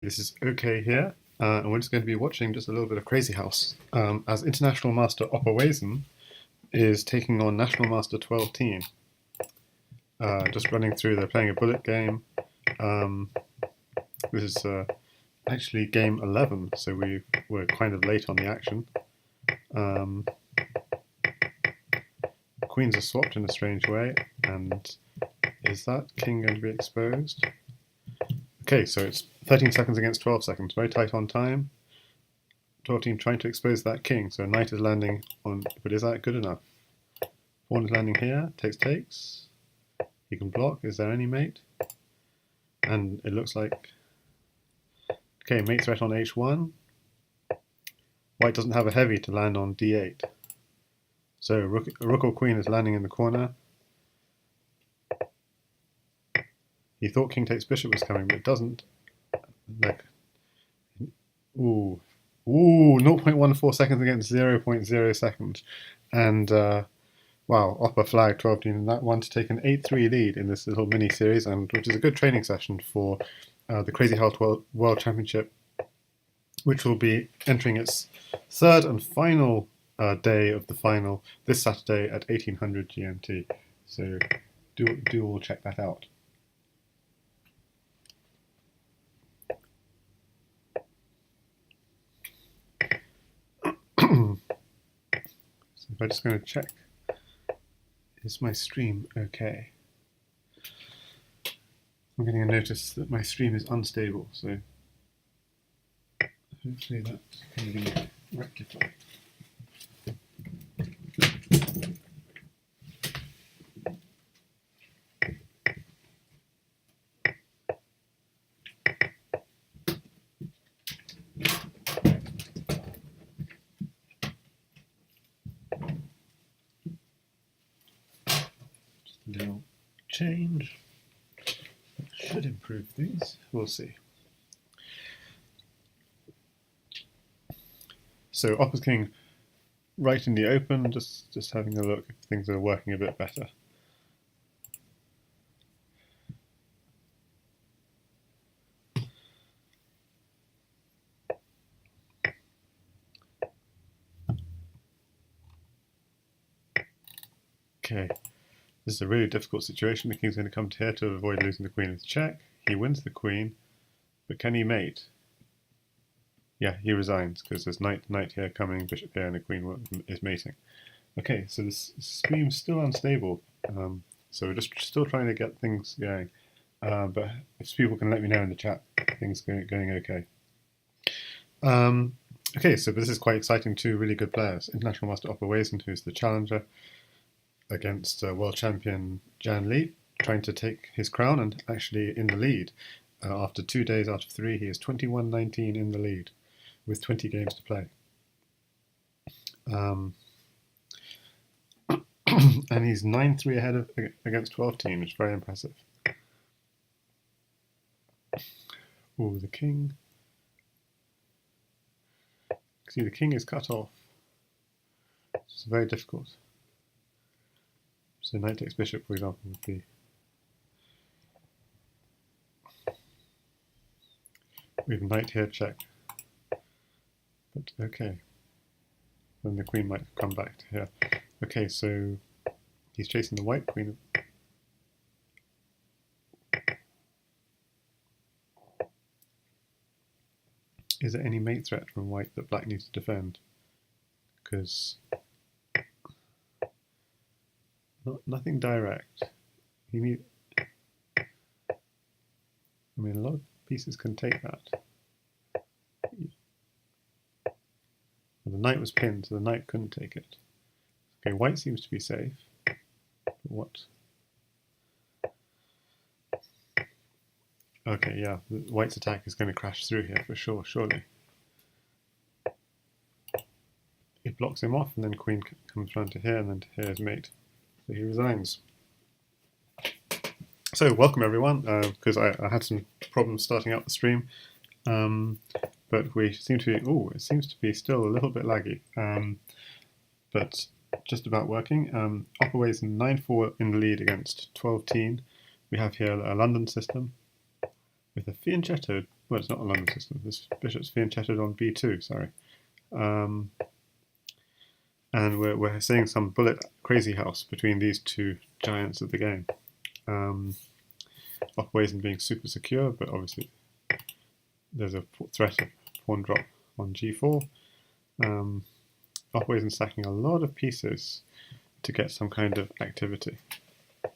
This is OK here, and we're just going to be watching just a little bit of Crazyhouse as International Master opperwezen is taking on National Master TwelveTeen. Just running through, they're playing a bullet game. This is actually game 11, so we're kind of late on the action. Queens are swapped in a strange way, and is that king going to be exposed? Okay, so it's 13 seconds against 12 seconds, very tight on time. TwelveTeen trying to expose that king, so knight is landing on, but is that good enough? Pawn is landing here, takes. He can block, is there any mate? And it looks like, okay, mate threat on h1. White doesn't have a heavy to land on d8. So rook or queen is landing in the corner. He thought king takes bishop was coming, but it doesn't. Like, ooh, 0.14 seconds against 0.0 seconds. And wow, Opper flag TwelveTeen in that one to take an 8-3 lead in this little mini series, and which is a good training session for the Crazyhouse World Championship, which will be entering its third and final day of the final this Saturday at 1800 GMT. So do all check that out. So I'm just going to check, is my stream okay? I'm getting a notice that my stream is unstable, so hopefully that can be rectified. Just a little change. That should improve things. We'll see. So Opper's king right in the open, just having a look if things are working a bit better. Okay, this is a really difficult situation. The king's going to come to here to avoid losing the queen with check. He wins the queen, but can he mate? Yeah, he resigns because there's knight here coming, bishop here, and the queen is mating. Okay, so this stream's still unstable, so we're just still trying to get things going. But if people can let me know in the chat, things going okay. Okay, so this is quite exciting. Two really good players. International Master opperwezen, who's the challenger, against world champion Jan Lee, trying to take his crown and actually in the lead. After 2 days out of 3, he is 21-19 in the lead with 20 games to play. And he's 9-3 ahead against TwelveTeen, which is very impressive. Ooh, the king. See, the king is cut off. It's very difficult. So knight takes bishop, for example, would be. We have knight here, check. But okay. Then the queen might come back to here. Okay, so he's chasing the white queen. Is there any mate threat from white that black needs to defend? Because nothing direct. You need. I mean, a lot of pieces can take that. The knight was pinned, so the knight couldn't take it. Okay, white seems to be safe. But what? Okay, yeah, white's attack is going to crash through here for sure, surely. It blocks him off, and then queen comes round to here, and then to here is mate. So he resigns. So welcome everyone, because I had some problems starting up the stream. But we seem to be, it seems to be still a little bit laggy, but just about working. opperwezen 9-4 in the lead against TwelveTeen. We have here a London system with a fianchetto well, it's not a London system. This bishop's fianchetted on b2. Sorry, and we're seeing some bullet crazy house between these two giants of the game. Opperwezen being super secure, but obviously there's a threat of pawn drop on g4. Opperwezen stacking a lot of pieces to get some kind of activity. I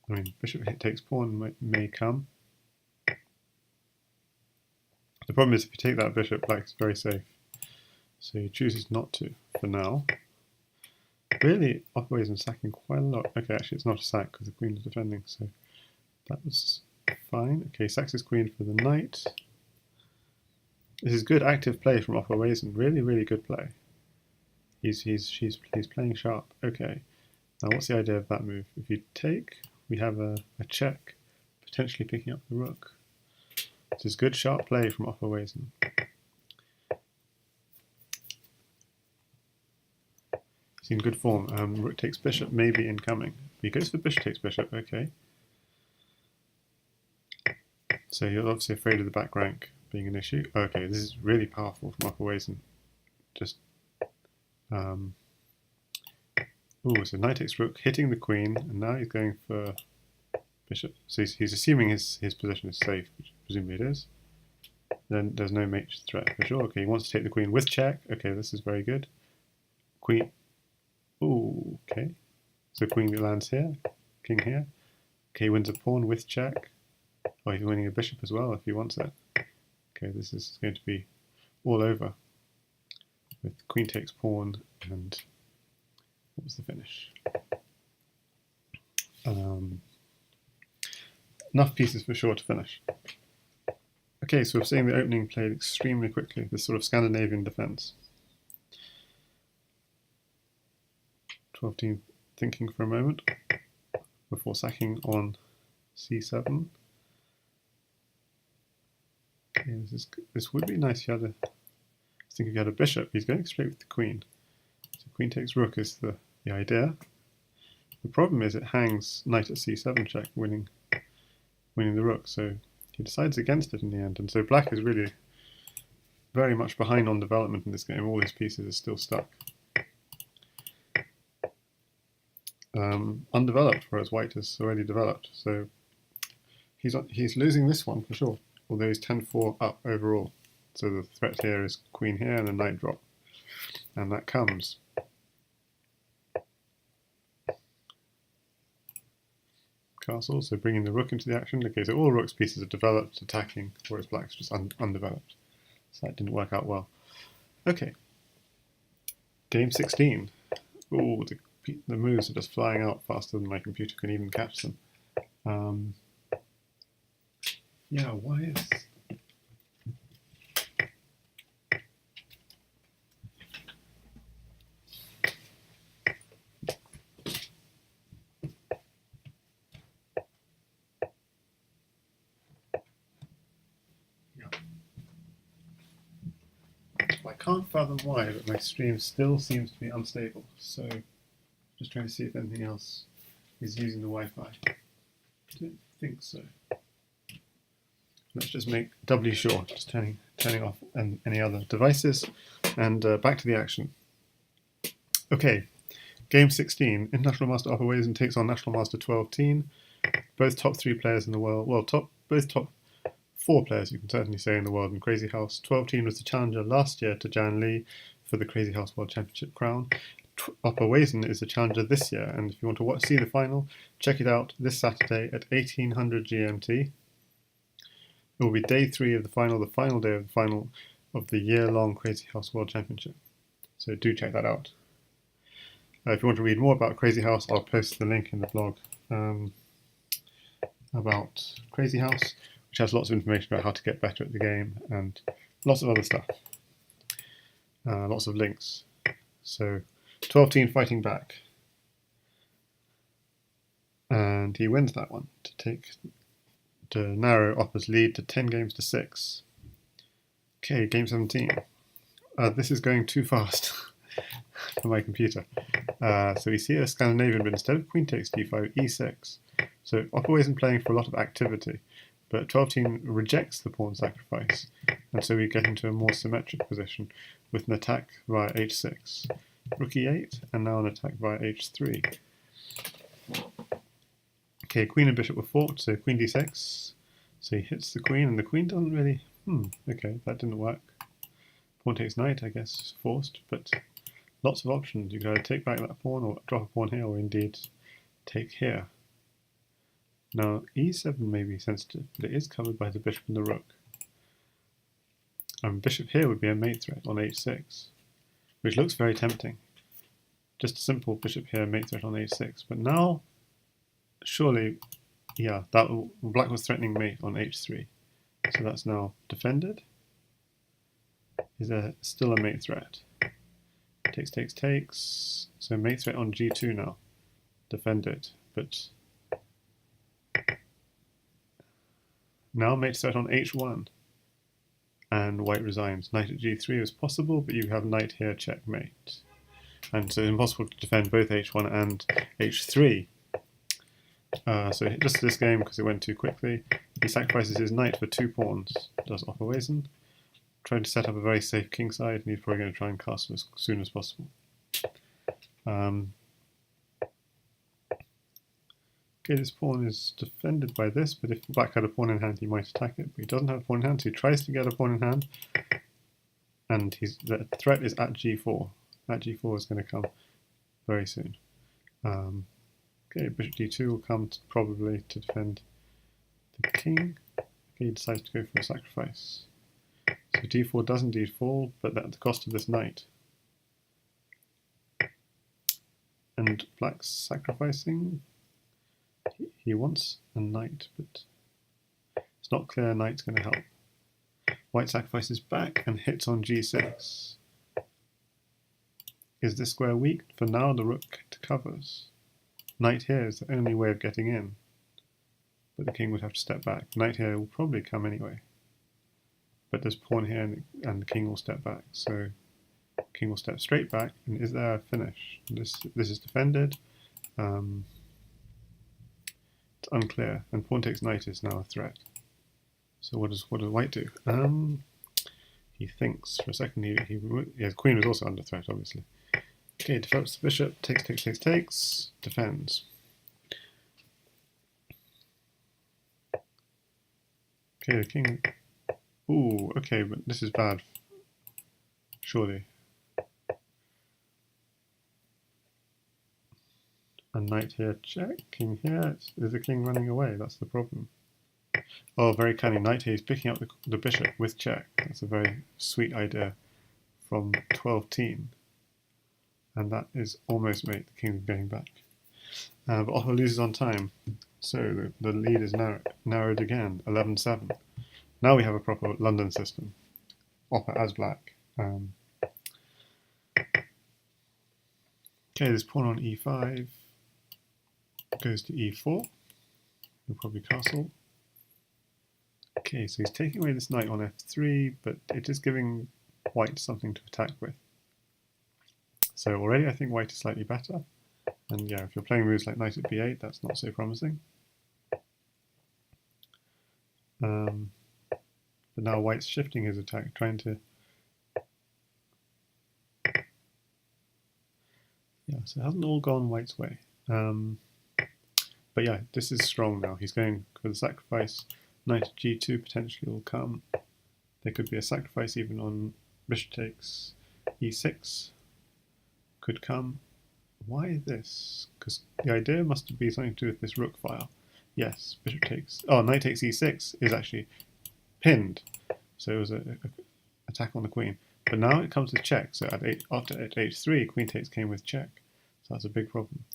mean, bishop takes pawn may come. The problem is if you take that bishop, black's very safe. So he chooses not to for now. Really, Opperwezen sacking quite a lot. Okay, actually it's not a sack because the queen is defending, so that was fine. Okay, sacks his queen for the knight. This is good active play from Opperwezen. Really, really good play. He's playing sharp. Okay. Now what's the idea of that move? If you take, we have a check, potentially picking up the rook. This is good sharp play from Opperwezen. He's in good form. Rook takes bishop, maybe incoming. He goes for bishop takes bishop, okay. So you're obviously afraid of the back rank being an issue. Okay, this is really powerful from Opperwezen. Just so knight takes rook, hitting the queen, and now he's going for bishop. So he's assuming his position is safe, which presumably it is. Then there's no mate threat for sure. Okay, he wants to take the queen with check. Okay, this is very good. Queen. Ooh, okay. So queen lands here, king here. Okay, he wins a pawn with check. Oh, he's winning a bishop as well if he wants it. Okay, this is going to be all over. With queen takes pawn and what was the finish? Enough pieces for sure to finish. Okay, so we're seeing the opening played extremely quickly, this sort of Scandinavian defense. TwelveTeen thinking for a moment before sacking on c7. Okay, this would be nice if you had a, I think if you had a bishop, he's going straight with the queen. So queen takes rook is the idea. The problem is it hangs knight at c7 check, winning the rook, so he decides against it in the end, and so black is really very much behind on development in this game. All his pieces are still stuck. Undeveloped, whereas white is already developed, so he's losing this one for sure, although he's 10-4 up overall. So the threat here is queen here and a knight drop, and that comes. Castle, so bringing the rook into the action. Okay, so all rook's pieces are developed, attacking, whereas black's just undeveloped. So that didn't work out well. Okay, game 16. Ooh, the moves are just flying out faster than my computer can even catch them. Yeah, why is... I can't fathom why, but my stream still seems to be unstable, so just trying to see if anything else is using the Wi-Fi. I don't think so. Let's just make doubly sure, just turning off any other devices, and back to the action. Okay, game 16, International Master Opperwezen takes on National Master TwelveTeen, both top 3 players in the world, well, both top 4 players you can certainly say in the world in Crazyhouse. TwelveTeen was the challenger last year to Jan Lee for the Crazyhouse World Championship crown. Opperwezen is the challenger this year, and if you want to see the final, check it out this Saturday at 1800 GMT. It will be day 3 of the final day of the final of the year-long Crazyhouse World Championship. So do check that out. If you want to read more about Crazyhouse, I'll post the link in the blog about Crazyhouse, which has lots of information about how to get better at the game and lots of other stuff. Lots of links. So TwelveTeen fighting back. And he wins that one to narrow Opper's lead to 10 games to 6. Okay, game 17. This is going too fast for my computer. So we see a Scandinavian, but instead of queen takes d5, e6. So Opperwezen playing for a lot of activity, but TwelveTeen rejects the pawn sacrifice, and so we get into a more symmetric position with an attack via h6. Rook e8, and now an attack via h3. Okay, queen and bishop were forked, so queen d6. So he hits the queen, and the queen doesn't really... okay, that didn't work. Pawn takes knight, I guess, forced, but lots of options. You could either take back that pawn, or drop a pawn here, or indeed take here. Now, e7 may be sensitive, but it is covered by the bishop and the rook. Bishop here would be a mate threat on h6, which looks very tempting. Just a simple bishop here, mate threat on h6. But now, surely, yeah, black was threatening mate on h3. So that's now defended. Is there still a mate threat? Takes, takes, takes. So mate threat on g2 now. Defended, but now mate threat on h1. And white resigns. Knight at g3 is possible, but you have knight here, checkmate. And so it's impossible to defend both h1 and h3. So just this game, because it went too quickly, he sacrifices his knight for 2 pawns, does opperwezen, trying to set up a very safe kingside, and he's probably going to try and castle as soon as possible. Okay, this pawn is defended by this, but if black had a pawn in hand, he might attack it, but he doesn't have a pawn in hand, so he tries to get a pawn in hand, and the threat is at g4. At g4 is going to come very soon. Okay, bishop d2 will come probably to defend the king. Okay, he decides to go for a sacrifice. So d4 does indeed fall, but at the cost of this knight. And black's sacrificing. He wants a knight, but it's not clear a knight's going to help. White sacrifices back and hits on g6. Is this square weak? For now, the rook covers. Knight here is the only way of getting in, but the king would have to step back. Knight here will probably come anyway, but there's pawn here, and the king will step back. So king will step straight back, and is there a finish? This is defended. It's unclear, and pawn takes knight is now a threat. So what does white do? He thinks for a second. His queen was also under threat, obviously. Okay, develops the bishop, takes, takes, takes, takes, defends. Okay, the king. Ooh, okay, but this is bad. Surely. A knight here, check. King here. Is the king running away? That's the problem. Oh, very cunning. Knight here. He's picking up the bishop with check. That's a very sweet idea from TwelveTeen. And that is almost mate. The king's getting back. But Opper loses on time. So the lead is narrowed again, 11-7. Now we have a proper London system. Opper as black. Okay, this pawn on e5 goes to e4. He'll probably castle. Okay, so he's taking away this knight on f3, but it is giving white something to attack with. So already I think white is slightly better. And yeah, if you're playing moves like knight at b8, that's not so promising. But now white's shifting his attack, trying to... Yeah, so it hasn't all gone white's way. But yeah, this is strong now. He's going for the sacrifice. Knight at g2 potentially will come. There could be a sacrifice even on bishop takes e6. Could come. Why this? Because the idea must be something to do with this rook file. Yes, bishop takes... Oh, knight takes e6 is actually pinned. So it was an attack on the queen. But now it comes with check. So after at h3, queen takes came with check. So that's a big problem.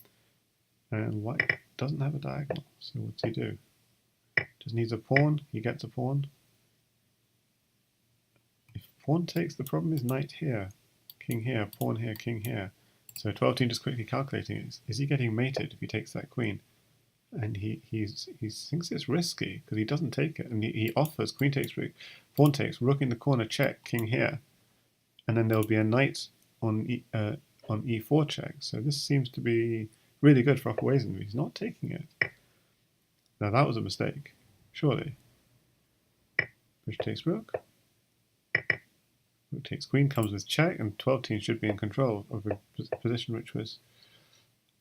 And white doesn't have a diagonal. So what's he do? Just needs a pawn. He gets a pawn. If pawn takes, the problem is knight here, king here, pawn here, king here. So TwelveTeen just quickly calculating, is he getting mated if he takes that queen? And he thinks it's risky because he doesn't take it, and he offers queen takes, pawn takes, rook in the corner, check, king here, and then there'll be a knight on e4 check. So this seems to be really good for opperwezen. He's not taking it. Now that was a mistake, surely. Bishop takes rook. Rook takes queen, comes with check, and 12-teen should be in control of a position which was...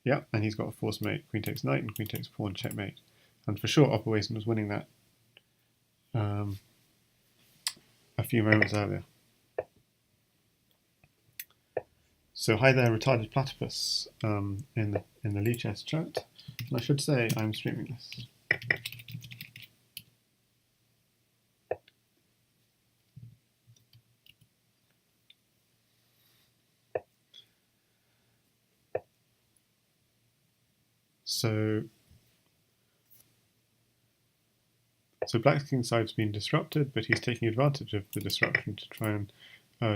Yeah, and he's got a forced mate. Queen takes knight and queen takes pawn, checkmate. And for sure, opperwezen was winning that a few moments earlier. So hi there, retarded platypus, in the Lichess chat. And I should say I'm streaming this. So Black's king side's been disrupted, but he's taking advantage of the disruption to try and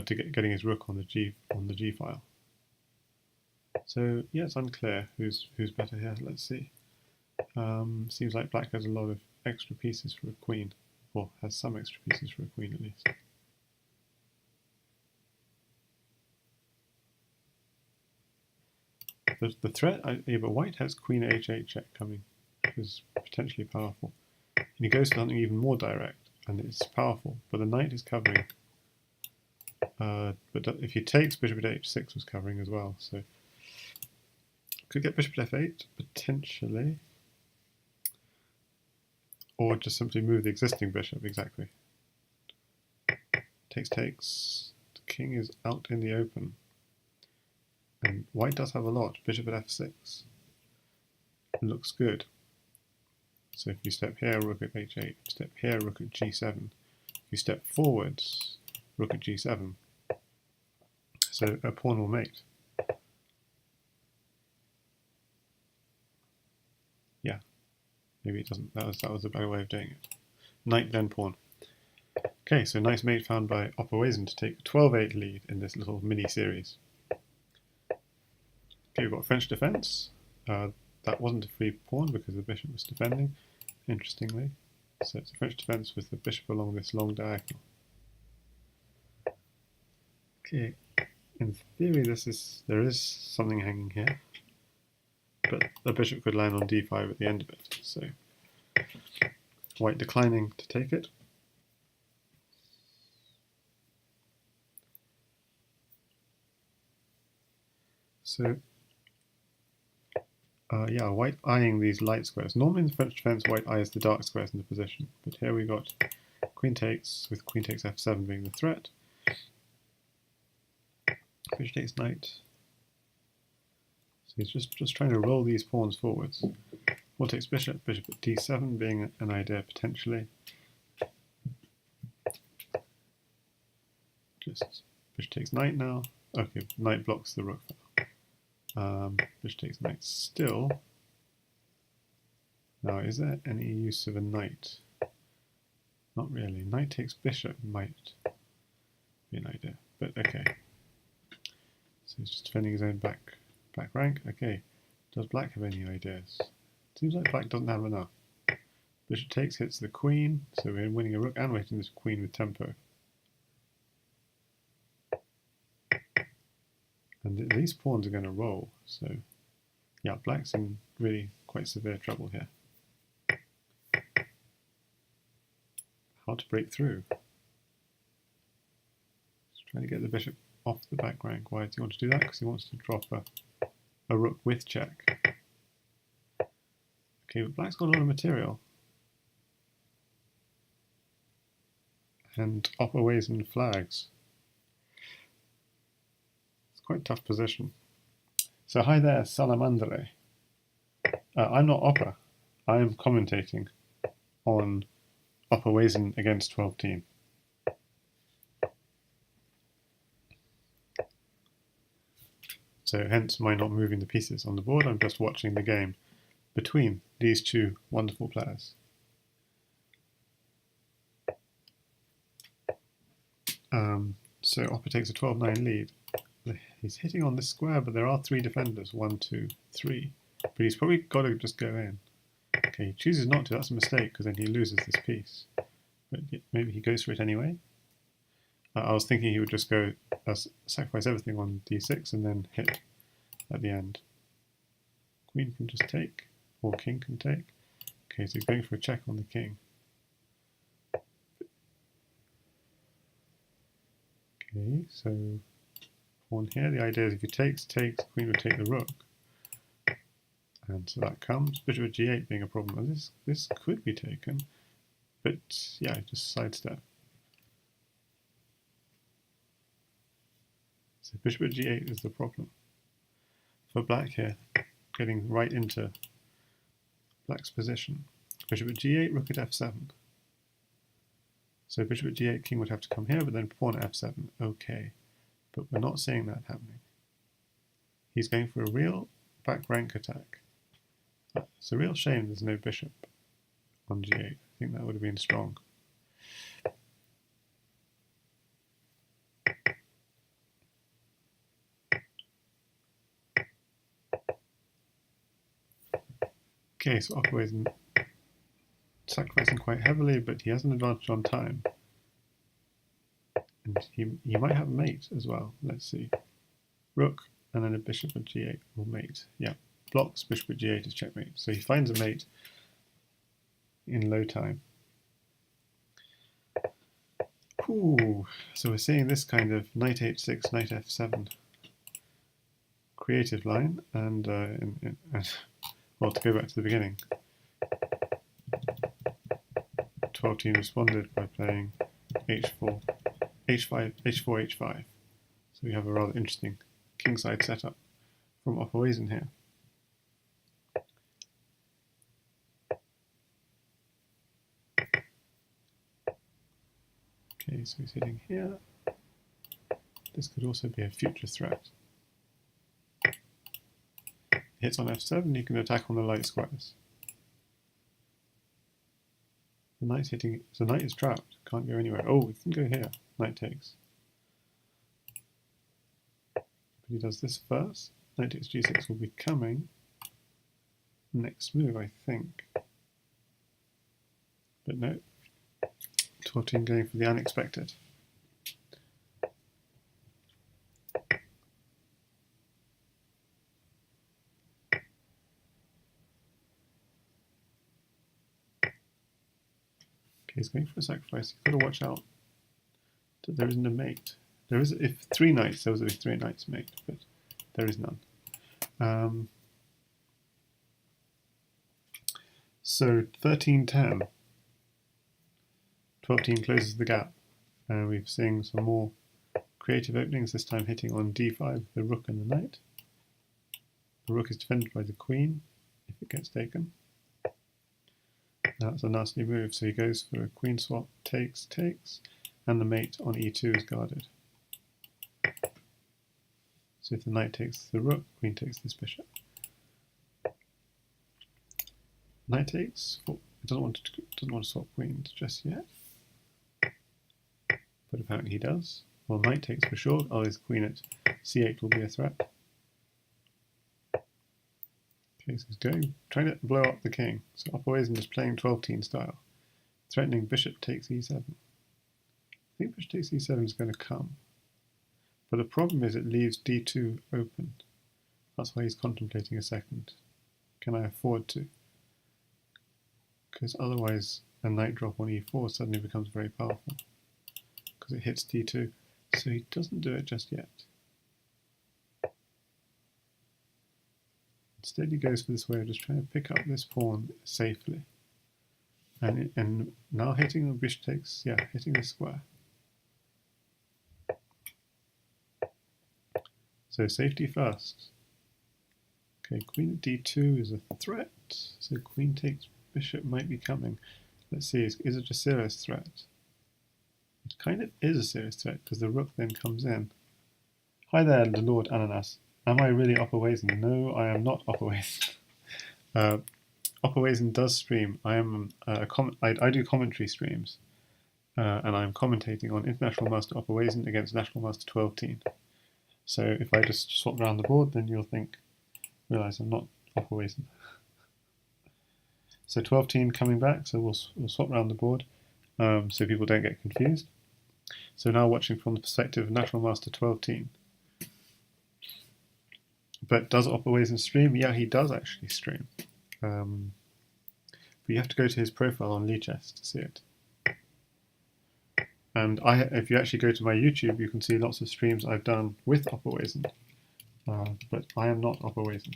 getting his rook on the G file. So yeah, it's unclear who's better here. Let's see. Seems like Black has a lot of extra pieces for a queen, or has some extra pieces for a queen at least. The threat, yeah, but White has Queen H8 check coming, which is potentially powerful. And he goes to something even more direct, and it's powerful, but the knight is covering. But if he takes, bishop at H6 was covering as well, so could get bishop at F8 potentially, or just simply move the existing bishop. Exactly. Takes. The king is out in the open. And White does have a lot. Bishop at F6 looks good. So if you step here, rook at H8. Step here, rook at G7. If you step forwards, rook at G7. So a pawn will mate. Yeah, maybe it doesn't. That was a better way of doing it. Knight then pawn. Okay, so nice mate found by opperwezen to take a 12-8 lead in this little mini series. Okay, we've got French defense. That wasn't a free pawn because the bishop was defending, interestingly. So it's a French defense with the bishop along this long diagonal. Okay, in theory there is something hanging here, but the bishop could land on d5 at the end of it. So White declining to take it. So yeah, White eyeing these light squares. Normally in the French defense, White eyes the dark squares in the position, but here we got queen takes, with queen takes f7 being the threat. Bishop takes knight. So he's just trying to roll these pawns forwards. Pawn takes bishop, bishop at d7 being an idea potentially. Just bishop takes knight now. Okay, knight blocks the rook. Bishop takes knight still. Now, is there any use of a knight? Not really. Knight takes bishop might be an idea, but okay. So he's just defending his own back rank. Okay, does Black have any ideas? Seems like Black doesn't have enough. Bishop takes, hits the queen, so we're winning a rook and we're hitting this queen with tempo. And these pawns are going to roll, so yeah, Black's in really quite severe trouble here. How to break through? Just trying to get the bishop off the back rank. Why does he want to do that? Because he wants to drop a rook with check. Okay, but Black's got a lot of material. And opperwezen flags. It's quite a tough position. So hi there, Salamandre. I'm not Opper. I am commentating on opperwezen against TwelveTeen. So hence my not moving the pieces on the board. I'm just watching the game between these two wonderful players. So Opper takes a 12-9 lead. He's hitting on this square, but there are 3 defenders. 1, 2, 3. But he's probably got to just go in. Okay, he chooses not to. That's a mistake, because then he loses this piece. But maybe he goes for it anyway. I was thinking he would just go sacrifice everything on d6 and then hit at the end. Queen can just take, or king can take. Okay, so he's going for a check on the king. Okay, so pawn here, the idea is if he takes, queen would take the rook. And so that comes, bishop of g8 being a problem. And this could be taken, but yeah, just sidestep. So bishop of g8 is the problem. For black here, getting right into black's position. Bishop at g8, rook at f7. So bishop at g8, king would have to come here, but then pawn at f7. Okay, but we're not seeing that happening. He's going for a real back rank attack. It's a real shame there's no bishop on g8. I think that would have been strong. Okay, so opperwezen sacrificing quite heavily, but he has an advantage on time. And he might have a mate as well. Let's see. Rook and then a bishop at g8 will mate. Yeah, blocks bishop at g8 is checkmate. So he finds a mate in low time. Ooh, so we're seeing this kind of knight h6, knight f7 creative line, and well, to go back to the beginning, TwelveTeen responded by playing h4, h5, h4, h5. So we have a rather interesting kingside setup from opperwezen here. Okay, so he's hitting here. This could also be a future threat. Hits on f7, you can attack on the light squares. The knight's hitting, so knight is trapped, can't go anywhere. Oh, we can go here, knight takes. But he does this first. Knight takes g6 will be coming. Next move, I think. But no, TwelveTeen going for the unexpected. Okay, he's going for a sacrifice. You've got to watch out that there isn't a mate. There is, if 3 knights, there was a 3 knights mate, but there is none. So 13-10. TwelveTeen closes the gap. We're seeing some more creative openings, this time hitting on d5, the rook and the knight. The rook is defended by the queen if it gets taken. That's a nasty move, so he goes for a queen swap, takes, and the mate on e2 is guarded. So if the knight takes the rook, queen takes this bishop. Knight takes, it doesn't want to swap queens just yet, but apparently he does. Well, knight takes for sure. Oh, his queen at c8 will be a threat. Okay, so he's trying to blow up the king. So opperwezen is playing TwelveTeen style, threatening bishop takes e7. I think bishop takes e7 is going to come, but the problem is it leaves d2 open. That's why he's contemplating a second. Can I afford to? Because otherwise a knight drop on e4 suddenly becomes very powerful because it hits d2. So he doesn't do it just yet. Instead he goes for this way of just trying to pick up this pawn safely. And now hitting the bishop takes, yeah, hitting the square. So safety first. Okay, queen at d2 is a threat. So queen takes bishop might be coming. Let's see, is it a serious threat? It kind of is a serious threat because the rook then comes in. Hi there, the Lord Ananas. Am I really opperwezen? No, I am not opperwezen. Opperwezen does stream. I am I do commentary streams, and I'm commentating on International Master opperwezen against National Master TwelveTeen. So if I just swap around the board, then you'll realize I'm not opperwezen. So TwelveTeen coming back, so we'll swap around the board so people don't get confused. So now watching from the perspective of National Master TwelveTeen. But does opperwezen stream? Yeah, he does actually stream. But you have to go to his profile on Lichess to see it. And if you actually go to my YouTube, you can see lots of streams I've done with opperwezen, but I am not opperwezen.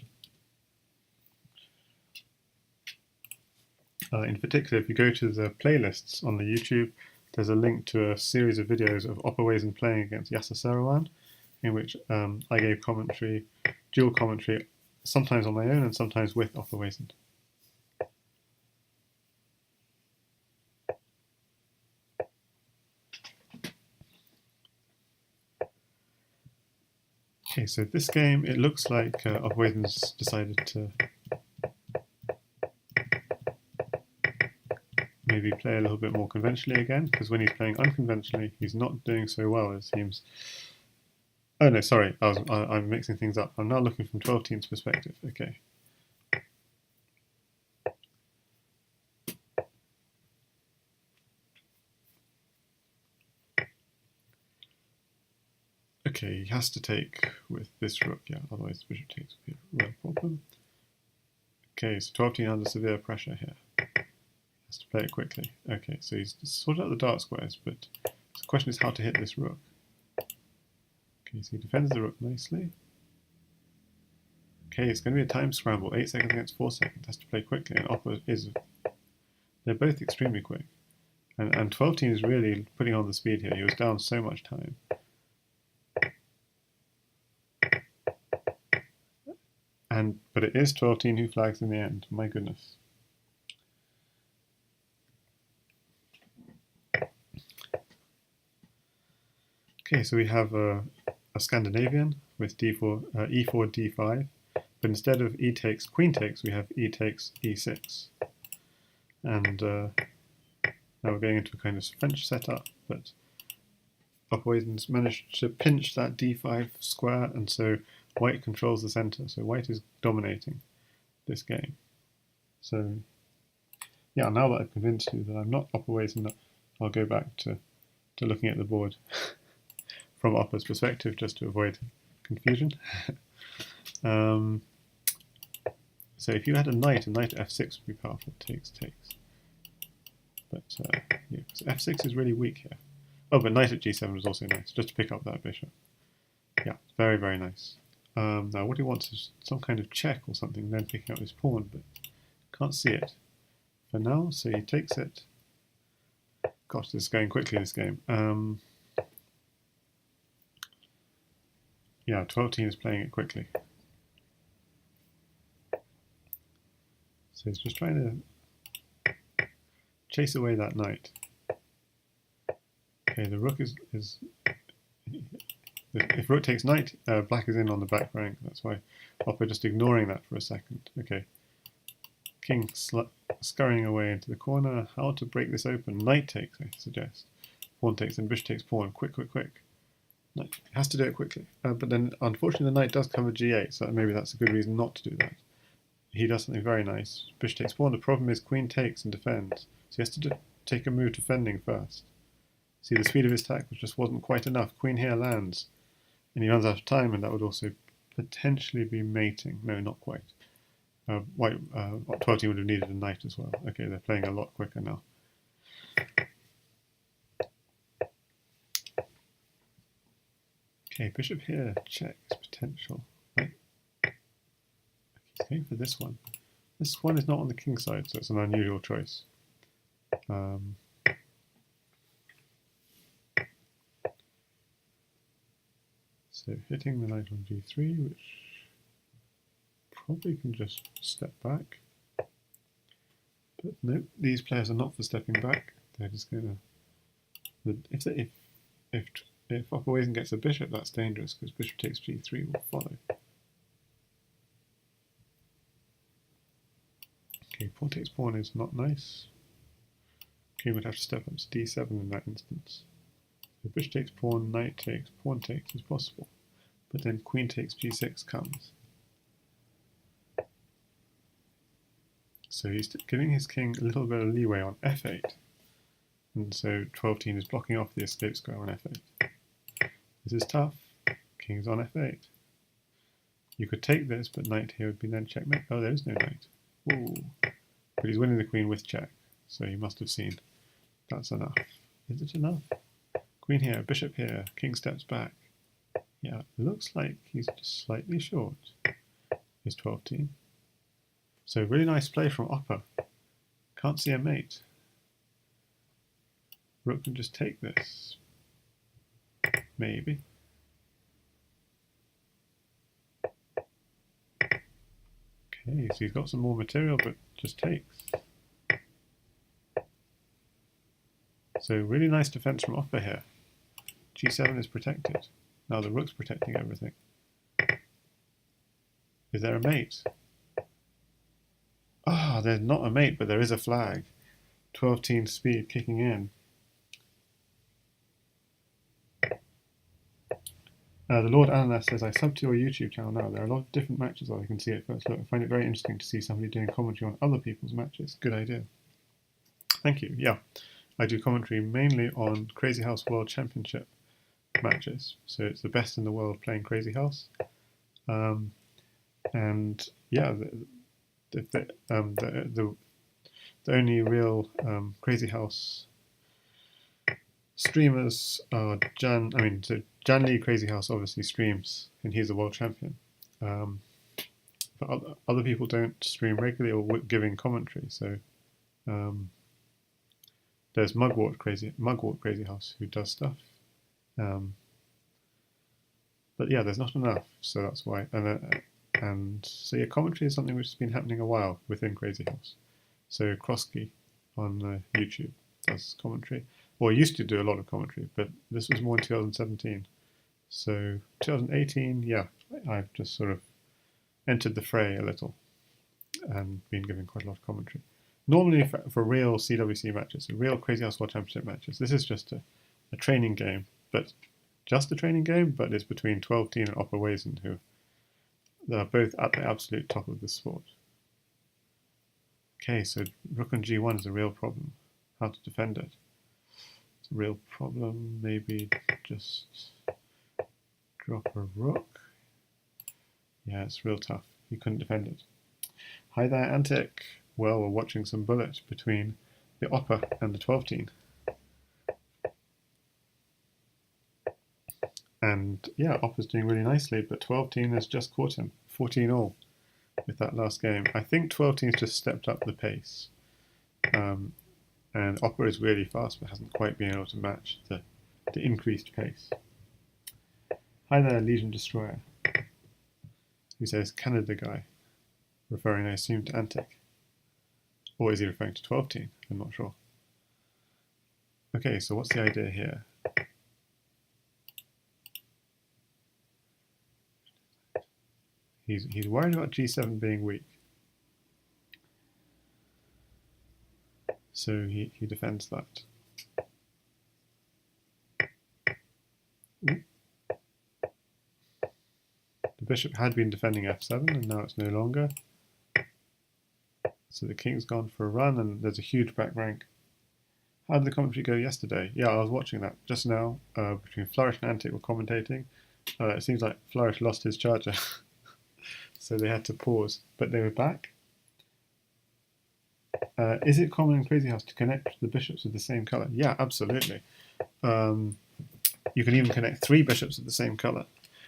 In particular, if you go to the playlists on the YouTube, there's a link to a series of videos of opperwezen playing against Yasser, in which I gave commentary, dual commentary, sometimes on my own and sometimes with opperwezen. Okay, so this game, it looks like opperwezen's decided to maybe play a little bit more conventionally again, because when he's playing unconventionally, he's not doing so well, it seems. Oh no, sorry, I'm mixing things up. I'm now looking from TwelveTeen's perspective. Okay. Okay, he has to take with this rook, yeah, otherwise the bishop takes would be a real problem. Okay, so TwelveTeen under severe pressure here. Has to play it quickly. Okay, so he's sorted out the dark squares, but the question is how to hit this rook. Okay, so he defends the rook nicely. Okay, it's going to be a time scramble, 8 seconds against 4 seconds. Has to play quickly, and Opper is. They're both extremely quick. And TwelveTeen is really putting on the speed here. He was down so much time. But it is TwelveTeen who flags in the end. My goodness. Okay, so we have a Scandinavian with e4, d5, but instead of e takes, queen takes, we have e takes, e6. And now we're going into a kind of French setup, but opperwezen's managed to pinch that d5 square, and so white controls the center. So white is dominating this game. So yeah, now that I've convinced you that I'm not opperwezen, I'll go back to looking at the board from Opper's perspective, just to avoid confusion. So if you had a knight f6 would be powerful. Takes. But yeah, so f6 is really weak here. Oh, but knight at g7 was also nice, just to pick up that bishop. Yeah, very, very nice. Now what he wants is some kind of check or something, then picking up his pawn, but can't see it for now, so he takes it. Gosh, this is going quickly, this game. Yeah, TwelveTeen is playing it quickly. So he's just trying to chase away that knight. Okay, the rook is if rook takes knight, black is in on the back rank. That's why Opper just ignoring that for a second. Okay, king scurrying away into the corner. How to break this open? Knight takes, I suggest. Pawn takes and bishop takes pawn. Quick. Knight has to do it quickly. But then, unfortunately, the knight does cover g8, so maybe that's a good reason not to do that. He does something very nice. Bishop takes pawn. The problem is queen takes and defends. So he has to take a move defending first. See, the speed of his attack just wasn't quite enough. Queen here lands, and he runs out of time, and that would also potentially be mating. No, not quite. TwelveTeen would have needed a knight as well. Okay, they're playing a lot quicker now. Okay, bishop here checks potential. Right. He's going for this one. This one is not on the king side, so it's an unusual choice. So hitting the knight on g3, which probably can just step back. But no, these players are not for stepping back. They're just going to. If opperwezen gets a bishop, that's dangerous because bishop takes g3 will follow. Okay, pawn takes pawn is not nice. King would have to step up to d7 in that instance. So bishop takes pawn, knight takes, pawn takes is possible. But then queen takes g6 comes. So he's giving his king a little bit of leeway on f8. And so TwelveTeen is blocking off the escape square on f8. This is tough. King's on f8. You could take this, but knight here would be then checkmate. Oh, there is no knight. Ooh. But he's winning the queen with check. So he must have seen that's enough. Is it enough? Queen here, bishop here, king steps back. Yeah, looks like he's just slightly short. Is 12-teen. So really nice play from Opper. Can't see a mate. Rook can just take this. Maybe. Okay, so he's got some more material, but just takes. So really nice defense from Opper here. G7 is protected. Now the rook's protecting everything. Is there a mate? Ah, there's not a mate, but there is a flag. 12-teen speed kicking in. The Lord Ananas says, I sub to your YouTube channel now. There are a lot of different matches that I can see at first look. I find it very interesting to see somebody doing commentary on other people's matches. Good idea. Thank you. Yeah, I do commentary mainly on Crazyhouse World Championship matches. So it's the best in the world playing Crazyhouse. And yeah, the only real Crazyhouse streamers are Jan Lee Crazyhouse obviously streams, and he's a world champion. But other people don't stream regularly or giving commentary. So there's Mugwort Crazyhouse who does stuff. But yeah, there's not enough, so that's why. And so yeah, commentary is something which has been happening a while within Crazyhouse. So Krosky on YouTube does commentary, or used to do a lot of commentary, but this was more in 2017. So 2018, yeah, I've just sort of entered the fray a little and been giving quite a lot of commentary. Normally for real CWC matches, real Crazyhouse World Championship matches, this is just a training game, but just a training game, but it's between 12-teen and opperwezen, who are both at the absolute top of the sport. Okay, so rook on g1 is a real problem. How to defend it? It's a real problem. Maybe just drop a rook. Yeah, it's real tough. You couldn't defend it. Hi there, Antic. Well, we're watching some bullet between the Opper and the 12-teen. And yeah, Opper's doing really nicely, but 12-teen has just caught him. 14-all with that last game. I think 12-teen's just stepped up the pace. And Opper is really fast, but hasn't quite been able to match the increased pace. Hi there, Legion Destroyer, who says Canada guy, referring, I assume, to Antic. Or is he referring to 12-teen? I'm not sure. Okay, so what's the idea here? He's worried about g7 being weak. So he defends that. Ooh. The bishop had been defending f7 and now it's no longer. So the king's gone for a run and there's a huge back rank. How did the commentary go yesterday? Yeah, I was watching that just now. Between Flourish and Antic were commentating. It seems like Flourish lost his charger. So they had to pause, but they were back. Is it common in Crazyhouse to connect the bishops of the same color? Yeah, absolutely. You can even connect 3 bishops of the same color.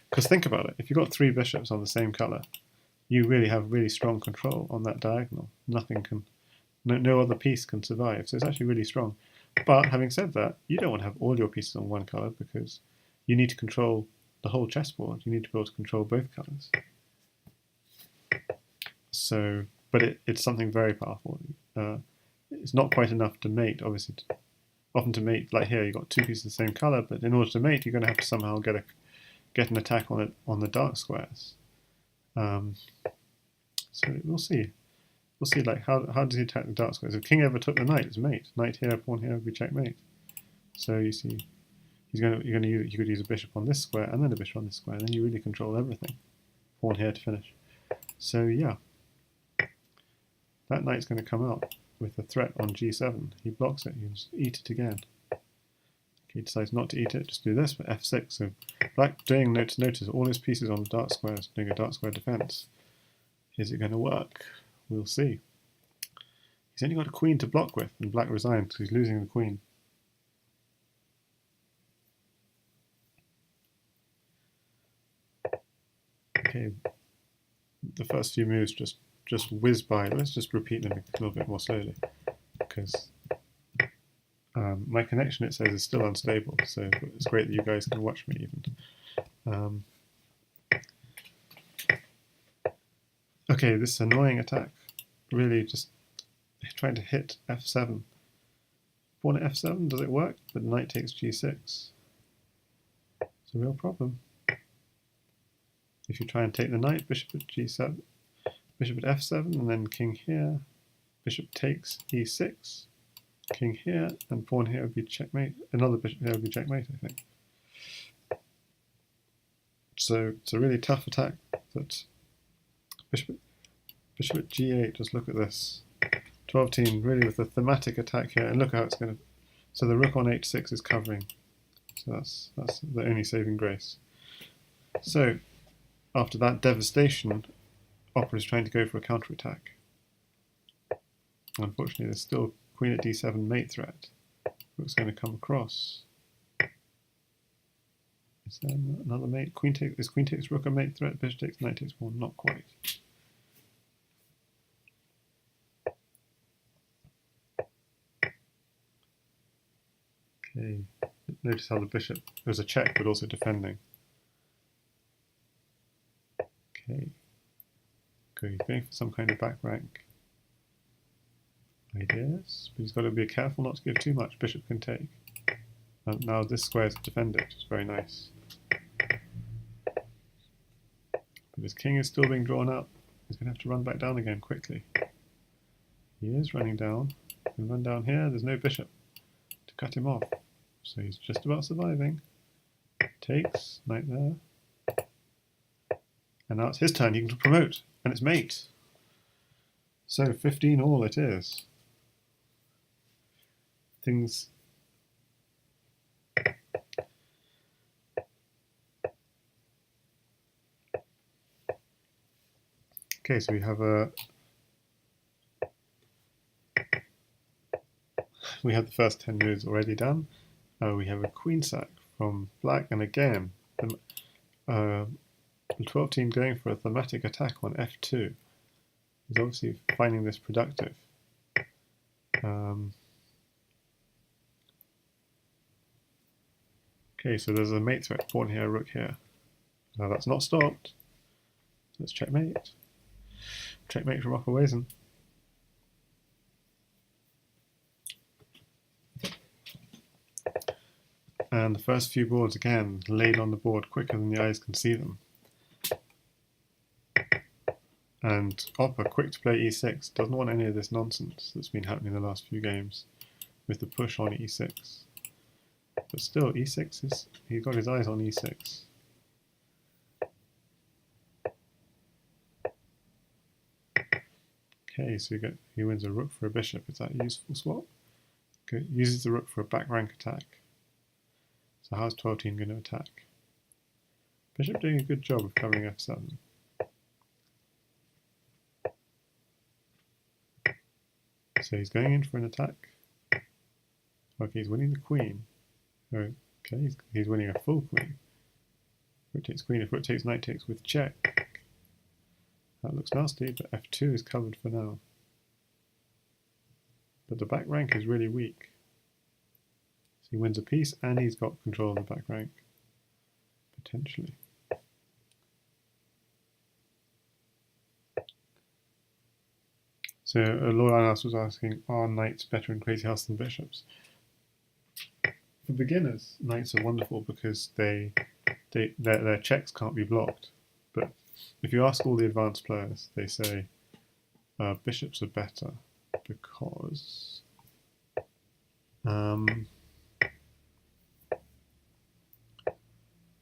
Because think about it, if you've got 3 bishops on the same color, you really have really strong control on that diagonal. Nothing can, no other piece can survive. So it's actually really strong. But having said that, you don't want to have all your pieces on one color because you need to control the whole chessboard. You need to be able to control both colors. So, but it's something very powerful. It's not quite enough to mate, obviously. Often to mate, like here, you've got 2 pieces of the same color, but in order to mate, you're going to have to somehow get an attack on the dark squares. So we'll see. We'll see, like how does he attack the dark squares? If king ever took the knight, it's mate. Knight here, pawn here, we checkmate. So you see, you could use a bishop on this square and then a bishop on this square, and then you really control everything. Pawn here to finish. So yeah. That knight's going to come out with a threat on g7. He blocks it. You just eat it again. He decides not to eat it. Just do this for f6. So black doing notice all his pieces on the dark squares, doing a dark square defense. Is it going to work? We'll see. He's only got a queen to block with, and black resigns because he's losing the queen. Okay, the first few moves just whiz by. Let's just repeat them a little bit more slowly, because my connection, it says, is still unstable, so it's great that you guys can watch me even. Okay, this annoying attack, really just trying to hit f7. Pawn at f7, does it work? But knight takes g6. It's a real problem. If you try and take the knight, bishop at g7, bishop at f7, and then king here, bishop takes e6, king here, and pawn here would be checkmate. Another bishop here would be checkmate, I think. So it's a really tough attack. That bishop at g8, just look at this. 12-teen, really with a thematic attack here, and look how it's going to... So the rook on h6 is covering. So that's the only saving grace. So, after that devastation, Opera is trying to go for a counterattack. Unfortunately, there's still queen at d7 mate threat. Rook's going to come across. Is there another mate? Queen takes rook a mate threat, bishop takes knight takes pawn, not quite. Okay, notice how the bishop, there's a check but also defending. Okay, he's going for some kind of back rank ideas, but he's got to be careful not to give too much. Bishop can take. And now this square is defended, which is very nice. But his king is still being drawn up. He's going to have to run back down again quickly. He is running down. He can run down here. There's no bishop to cut him off. So he's just about surviving. Takes, knight there. And now it's his turn. He can promote, and it's mate. So 15 all it is. Things... Okay, so we have the first 10 moves already done. We have a queen sack from black, and again, the 12-teen going for a thematic attack on f2. He's obviously finding this productive. Okay, so there's a mate threat, pawn here, rook here. Now that's not stopped. Let's checkmate. Checkmate from opperwezen. And the first few boards, again, laid on the board quicker than the eyes can see them. And Opper, quick to play e6, doesn't want any of this nonsense that's been happening in the last few games with the push on e6. But still, e6 is... he's got his eyes on e6. Okay, so he wins a rook for a bishop. Is that a useful swap? Okay, uses the rook for a back rank attack. So how's 12-teen going to attack? Bishop doing a good job of covering f7. So he's going in for an attack. Okay, he's winning the queen. Okay, he's winning a full queen. Rook takes queen, if rook takes knight takes with check. That looks nasty, but f2 is covered for now. But the back rank is really weak. So he wins a piece and he's got control of the back rank. Potentially. So Laura was asking, are knights better in Crazyhouse than bishops? For beginners, knights are wonderful because their checks can't be blocked. But if you ask all the advanced players, they say bishops are better because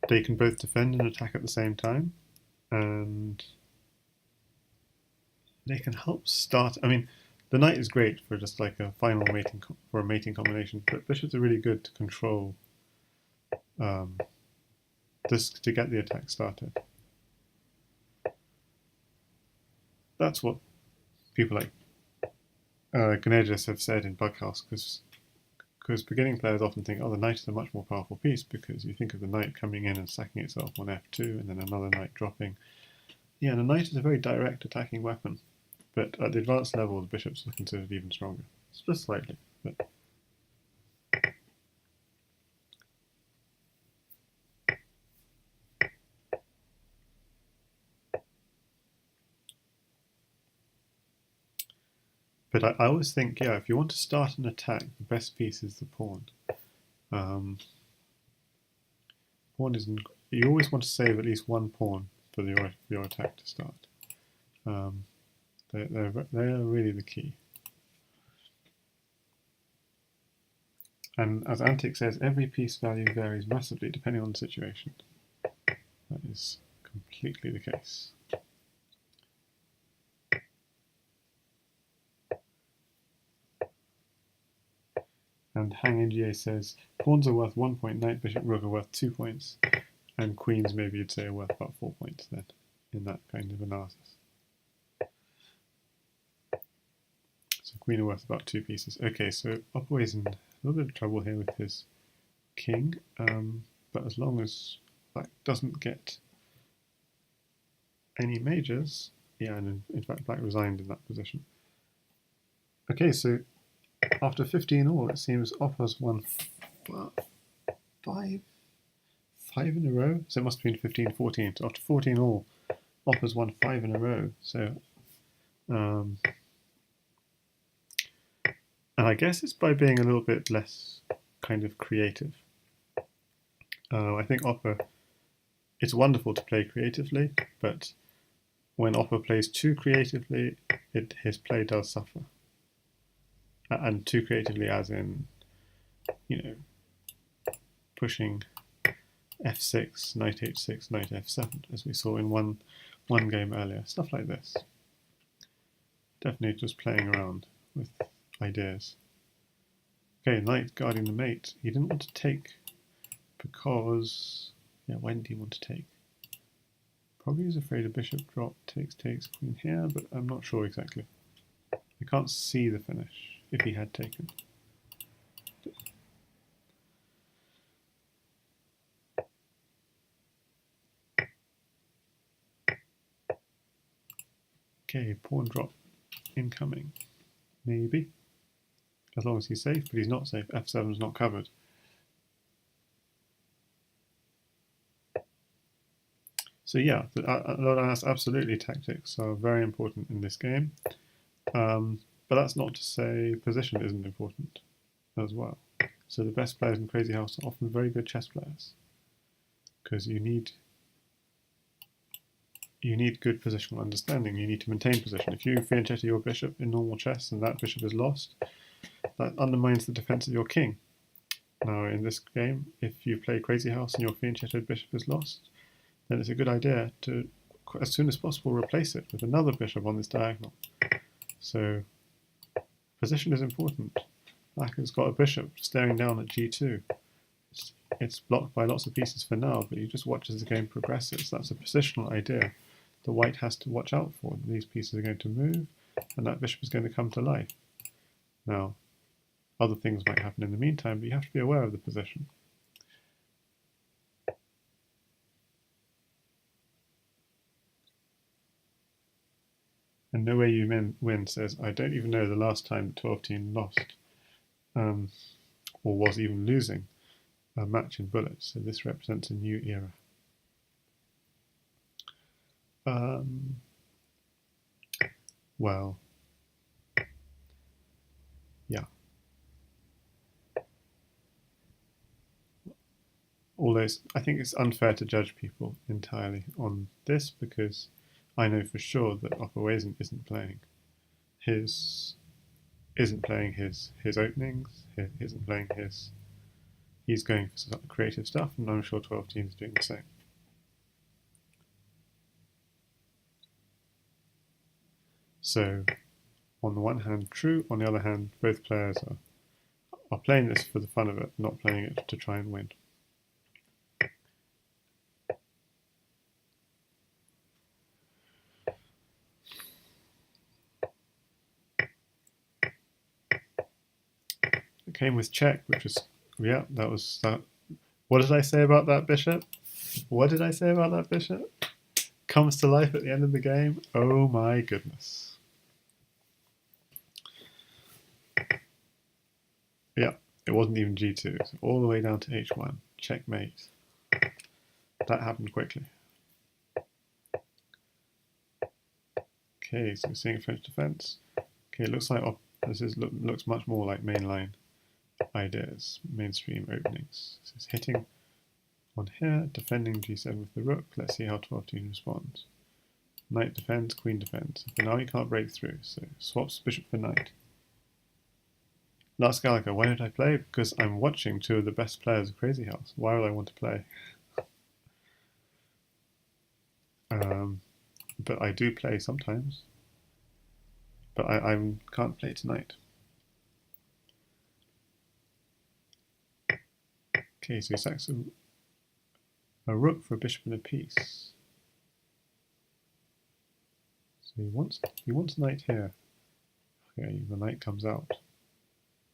they can both defend and attack at the same time, and they can help start. I mean, the knight is great for just like a final mating combination, but bishops are really good to control this to get the attack started. That's what people like Ganedis have said in Bughouse, because beginning players often think, oh, the knight is a much more powerful piece, because you think of the knight coming in and sacking itself on f2, and then another knight dropping. Yeah, and a knight is a very direct attacking weapon, but at the advanced level, the bishops are considered even stronger. Just slightly, but. But I always think, yeah, if you want to start an attack, the best piece is the pawn. Pawn is. You always want to save at least one pawn for your attack to start. They're really the key. And as Antic says, every piece value varies massively depending on the situation. That is completely the case. And Hang NGA says pawns are worth 1 point, knight, bishop, rook are worth 2 points, and queens maybe you'd say are worth about 4 points then, in that kind of analysis. So queen are worth about 2 pieces. Okay, so opperwezen, a little bit of trouble here with his king, but as long as black doesn't get any majors, yeah, and in fact black resigned in that position. Okay, so after 15 all, it seems Opper's won five in a row. So it must have been 15, 14. So after 14 all, Opper's won 5 in a row. So, and I guess it's by being a little bit less kind of creative. I think Opper, it's wonderful to play creatively, but when Opper plays too creatively, his play does suffer. And too creatively as in, pushing f6, knight h6, knight f7, as we saw in one game earlier. Stuff like this. Definitely just playing around with ideas. Okay, knight guarding the mate. He didn't want to take because... Yeah, when did he want to take? Probably he's afraid a bishop drop, takes, queen here, but I'm not sure exactly. I can't see the finish if he had taken. Okay, pawn drop incoming. Maybe. As long as he's safe, but he's not safe. f7 is not covered. So yeah, absolutely tactics are very important in this game. But that's not to say position isn't important as well. So the best players in Crazyhouse are often very good chess players because you need good positional understanding. You need to maintain position. If you fianchetto your bishop in normal chess and that bishop is lost, that undermines the defense of your king. Now in this game, if you play Crazyhouse and your fianchettoed bishop is lost, then it's a good idea to, as soon as possible, replace it with another bishop on this diagonal. So position is important. Black has got a bishop staring down at g2. It's blocked by lots of pieces for now, but you just watch as the game progresses. That's a positional idea the white has to watch out for. These pieces are going to move, and that bishop is going to come to life. Now, other things might happen in the meantime, but you have to be aware of the position. And No Way You Win says, I don't even know the last time that TwelveTeen lost, or was even losing a match in bullets, so this represents a new era. Well, yeah. Although I think it's unfair to judge people entirely on this because I know for sure that opperwezen isn't playing his openings, isn't playing his. He's going for some creative stuff, and I'm sure TwelveTeen is doing the same. So, on the one hand, true. On the other hand, both players are playing this for the fun of it, not playing it to try and win. It came with check, which was, yeah, that was that. What did I say about that bishop? What did I say about that bishop? comes to life at the end of the game. Oh my goodness. Yeah, it wasn't even G2. It's all the way down to H1. Checkmate. That happened quickly. Okay, so we're seeing French defense. Okay, it looks like looks much more like mainline ideas, mainstream openings. So it's hitting on here, defending G7 with the rook. Let's see how TwelveTeen responds. Knight defends, queen defends. But now he can't break through, so swaps bishop for knight. Last Gallagher, why did I play? Because I'm watching two of the best players of Crazyhouse. Why would I want to play? But I do play sometimes. But I can't play tonight. Okay, so he sacks a rook for a bishop and a piece. So he wants knight here. Okay, the knight comes out,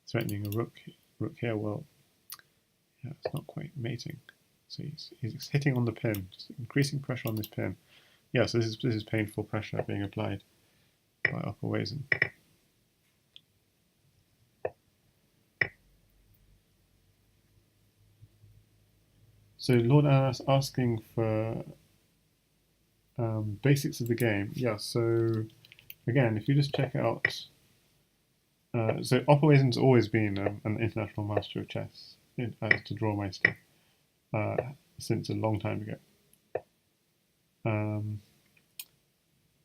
threatening a rook here. Well, yeah, it's not quite mating. So he's hitting on the pin, just increasing pressure on this pin. Yeah, so this is painful pressure being applied by opperwezen. So Lord Anna's asking for basics of the game. Yeah, so again, if you just check out, so opperwezen's always been an international master of chess as to Drawmeister since a long time ago.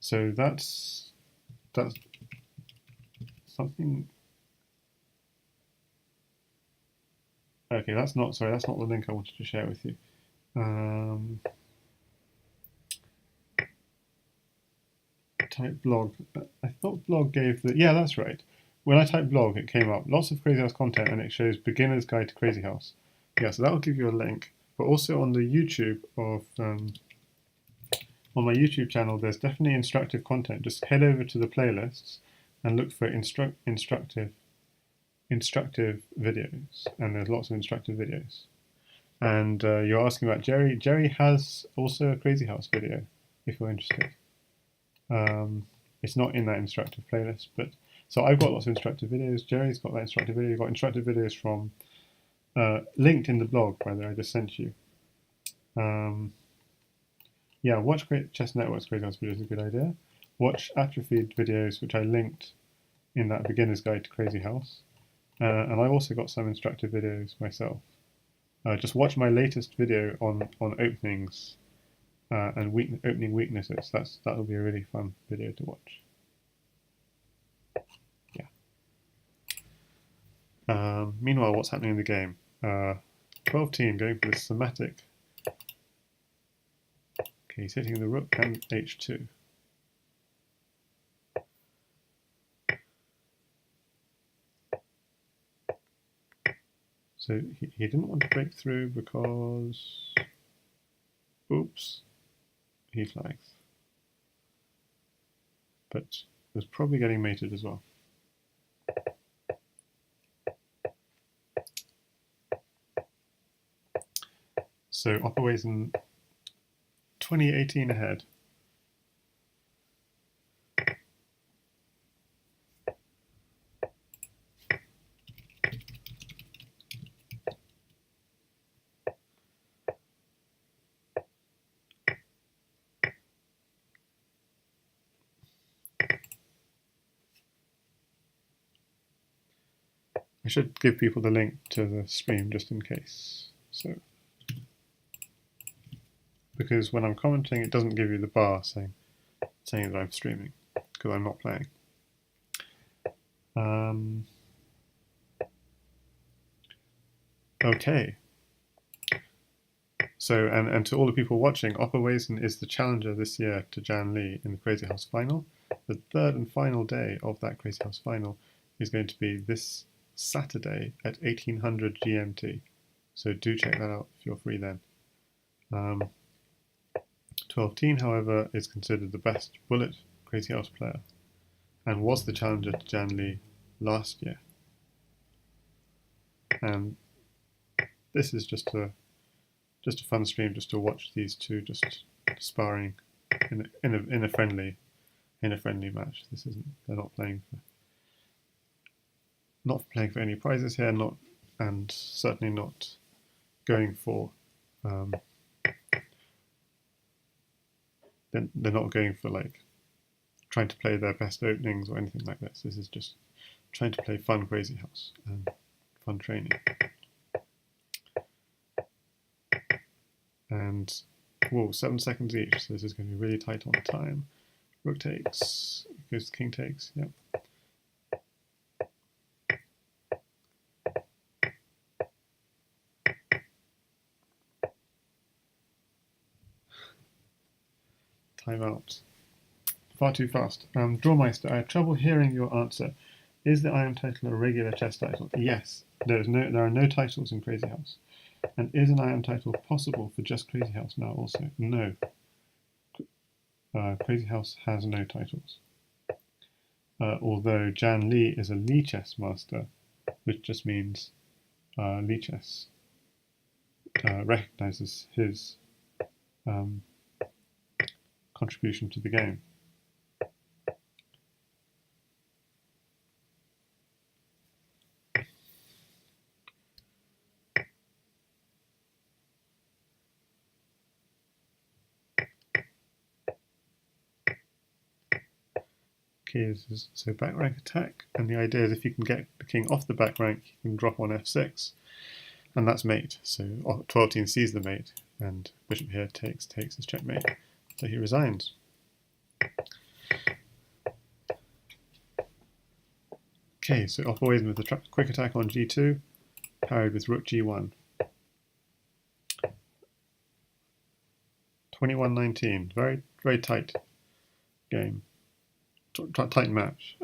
So that's something. Okay, that's not the link I wanted to share with you. Type blog. I thought blog gave the. Yeah, that's right. When I typed blog, it came up lots of Crazyhouse content, and it shows beginner's guide to Crazyhouse. Yeah, so that will give you a link. But also on the YouTube of on my YouTube channel, there's definitely instructive content. Just head over to the playlists and look for instructive videos, and there's lots of instructive videos. And you're asking about Jerry. Jerry has also a Crazyhouse video, if you're interested. It's not in that instructive playlist, but so I've got lots of instructive videos. Jerry's got that instructive video. You've got instructive videos from linked in the blog, by the way, I just sent you. Yeah, watch Great Chess Network's Crazyhouse videos is a good idea. Watch Atrophied videos, which I linked in that beginner's guide to Crazyhouse. And I've also got some instructive videos myself. Just watch my latest video on openings and opening weaknesses. That'll be a really fun video to watch. Yeah. Meanwhile, what's happening in the game? TwelveTeen going for this thematic. Okay, he's hitting the rook and h2. So he didn't want to break through because, oops, he flags. But was probably getting mated as well. So opperwezen 2018 ahead. I should give people the link to the stream just in case. So, because when I'm commenting, it doesn't give you the bar saying that I'm streaming because I'm not playing. Okay. So, and to all the people watching, opperwezen is the challenger this year to Jan Lee in the Crazyhouse final. The third and final day of that Crazyhouse final is going to be this Saturday at 1800 GMT. So do check that out if you're free then. TwelveTeen, however, is considered the best bullet Crazyhouse player and was the challenger to Jan Lee last year. And this is just a fun stream just to watch these two just sparring in a friendly match. This isn't. They're not playing for any prizes here. And certainly not going for. They're not going for like trying to play their best openings or anything like this. This is just trying to play fun Crazyhouse and fun training. And whoa, 7 seconds each. So this is going to be really tight on time. Rook takes, goes to king takes. Yep. Timeout. Far too fast. Drawmeister, I have trouble hearing your answer. Is the IM title a regular chess title? Yes. There are no titles in Crazyhouse. And is an IM title possible for just Crazyhouse now also? No. Crazyhouse has no titles. Although Jan Lee is a Lee chess master, which just means Lee chess recognizes his contribution to the game. Okay, so back rank attack, and the idea is if you can get the king off the back rank, you can drop on f6, and that's mate. So 12-teen sees the mate, and bishop here takes as checkmate. So he resigns. Okay, so opperwezen with the quick attack on g2, parried with rook g1. 21-19, very, very tight game. Tight match.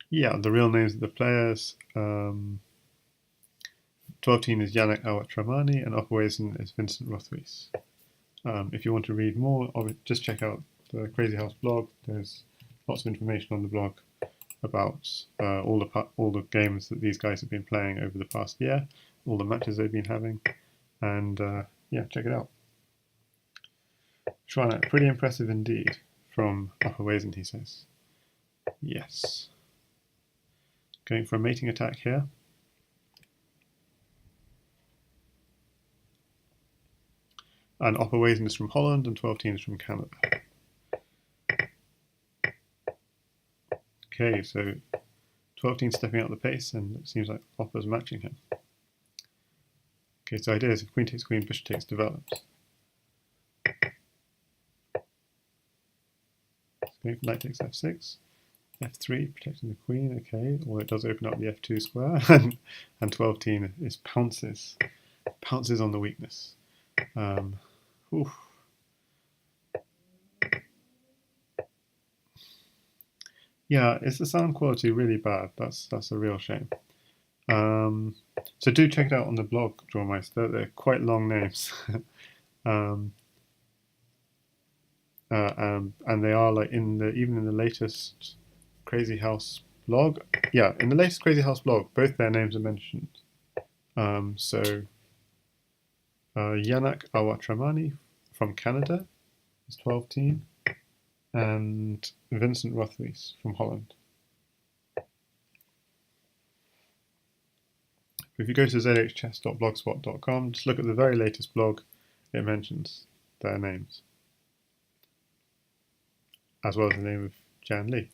Yeah, the real names of the players. 12-teen is Yannick Awatramani, and opperwezen is Vincent Rothwies. If you want to read more of it, just check out the Crazyhouse blog. There's lots of information on the blog about all the games that these guys have been playing over the past year, all the matches they've been having, and yeah, check it out. Shwana, pretty impressive indeed from opperwezen, he says. Yes. Going for a mating attack here. And opperwezen is from Holland and 12-teen is from Canada. Okay, so 12-teen stepping up the pace, and it seems like opper's matching him. Okay, so the idea is if queen takes queen, bishop takes develops. Going for knight takes f6, f3, protecting the queen, okay, well it does open up the f2 square, and 12-teen is pounces on the weakness. Oof. Yeah, is the sound quality really bad? That's a real shame. So do check it out on the blog, Drawmeister. They're quite long names. And they are like even in the latest Crazyhouse blog. Yeah, in the latest Crazyhouse blog, both their names are mentioned. So Yannick Awatramani from Canada is 12-teen, and Vincent Rothwies from Holland. If you go to zhchess.blogspot.com, just look at the very latest blog, it mentions their names, as well as the name of Jan Lee.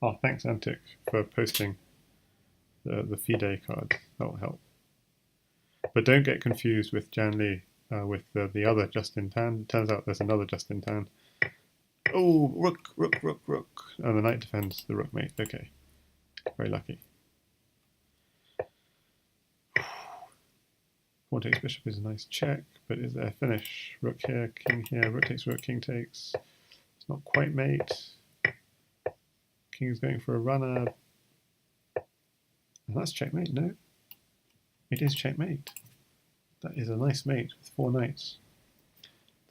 Oh, thanks Antic for posting the FIDE card. That will help. But don't get confused with Jan Lee with the other Justin Tan. Turns out there's another Justin Tan. Oh, rook, rook, rook, rook. And the knight defends the rook mate. Okay, very lucky. Pawn takes bishop is a nice check, but is there a finish? Rook here, king here, rook takes rook, king takes. It's not quite mate. King is going for a runner. And that's checkmate, no? It is checkmate. That is a nice mate with 4 knights.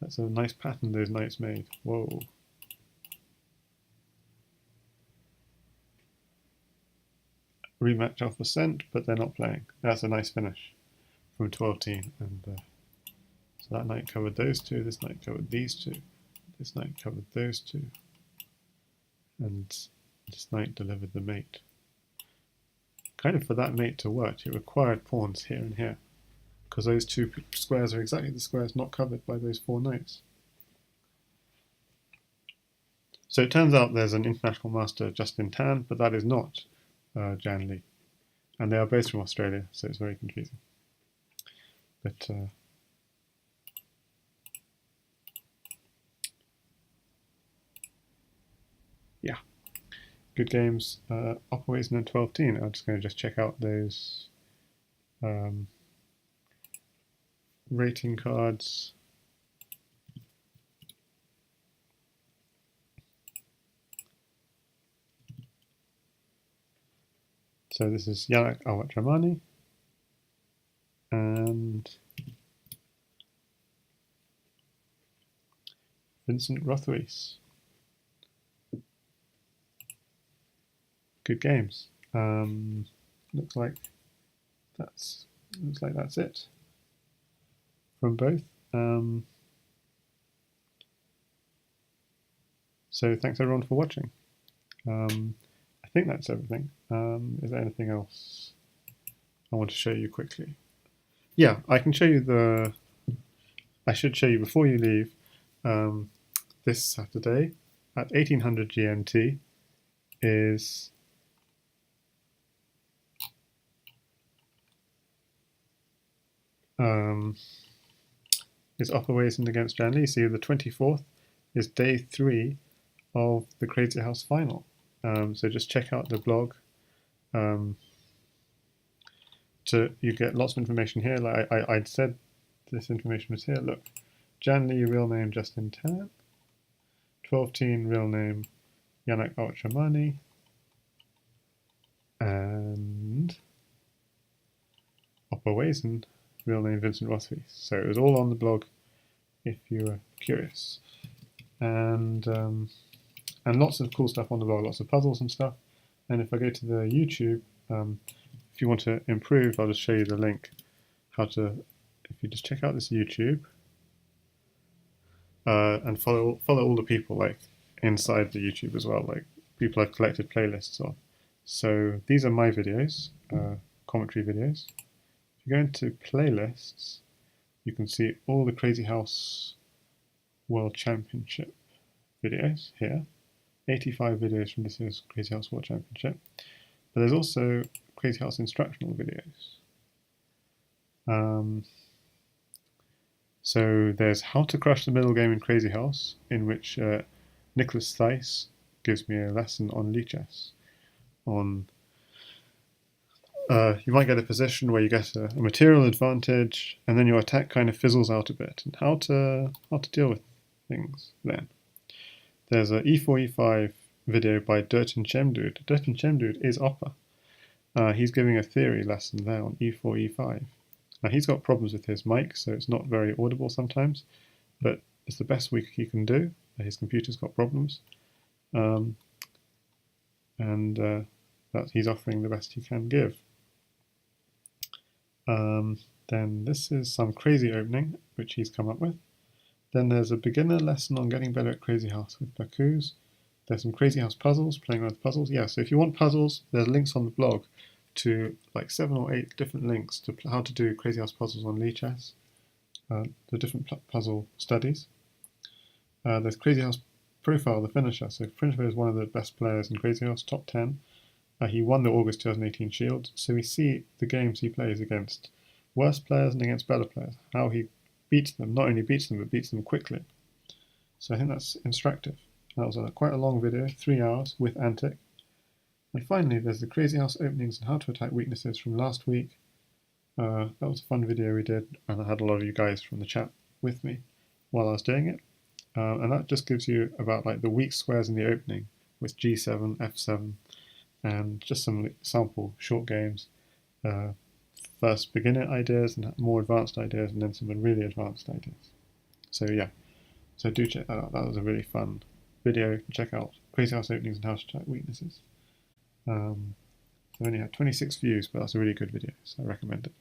That's a nice pattern those knights made. Whoa. Rematch off the scent, but they're not playing. That's a nice finish from TwelveTeen. And so that knight covered those two, this knight covered these two, this knight covered those two, and this knight delivered the mate. Kind of for that mate to work, it required pawns here and here, because those two squares are exactly the squares not covered by those 4 knights. So it turns out there's an international master Justin Tan, but that is not Jan Lee. And they are both from Australia, so it's very confusing. But yeah, good games. opperwezen and TwelveTeen. I'm just going to check out those rating cards. So this is Yannick Awatramani and Vincent Rothwies. Good games. Looks like that's it from both. So thanks everyone for watching. I think that's everything. Is there anything else I want to show you quickly? Yeah, I can show you I should show you before you leave. This Saturday at 1800 GMT is opperwezen against Jan Lee. See, the 24th is day 3 of the Crazyhouse final. So just check out the blog. You get lots of information here. Like I'd said, this information was here. Look, Jan Lee, real name Justin Tan. TwelveTeen, real name Yannick Awatramani. And opperwezen, real name Vincent Rothwies. So it was all on the blog if you were curious. And lots of cool stuff on the blog, lots of puzzles and stuff. And if I go to the YouTube, if you want to improve, I'll just show you the link if you just check out this YouTube and follow all the people like inside the YouTube as well, like people I've collected playlists of. So these are my videos, commentary videos. If you go into playlists, you can see all the Crazyhouse World Championship videos here. 85 videos from this year's Crazyhouse World Championship. But there's also Crazyhouse instructional videos. So there's How to Crush the Middle Game in Crazyhouse, in which Nicholas Theiss gives me a lesson on lichess. You might get a position where you get a material advantage, and then your attack kind of fizzles out a bit, and how to deal with things then. There's a E4, E5 video by Durtin Chemdude. Durtin Chemdude is opper. He's giving a theory lesson there on E4, E5. Now he's got problems with his mic, so it's not very audible sometimes, but it's the best he can do. His computer's got problems. That he's offering the best he can give. Then this is some crazy opening, which he's come up with. Then there's a beginner lesson on getting better at Crazyhouse with Baku's. There's some Crazyhouse puzzles, playing around with puzzles. Yeah, so if you want puzzles, there's links on the blog to like 7 or 8 different links to how to do Crazyhouse puzzles on lichess, the different puzzle studies. There's Crazyhouse Profile, the finisher. So Finisher is one of the best players in Crazyhouse, top 10. He won the August 2018 Shield, so we see the games he plays against worse players and against better players, how he beats them, not only beats them, but beats them quickly. So I think that's instructive. That was quite a long video, 3 hours, with Antic. And finally, there's the Crazyhouse openings and how to attack weaknesses from last week. That was a fun video we did, and I had a lot of you guys from the chat with me while I was doing it. And that just gives you about like the weak squares in the opening with G7, F7, and just some sample short games, first beginner ideas and more advanced ideas, and then some really advanced ideas. So yeah, so do check that out. That was a really fun video. Check out Crazyhouse openings and how to track weaknesses. So only had 26 views, but that's a really good video, so I recommend it.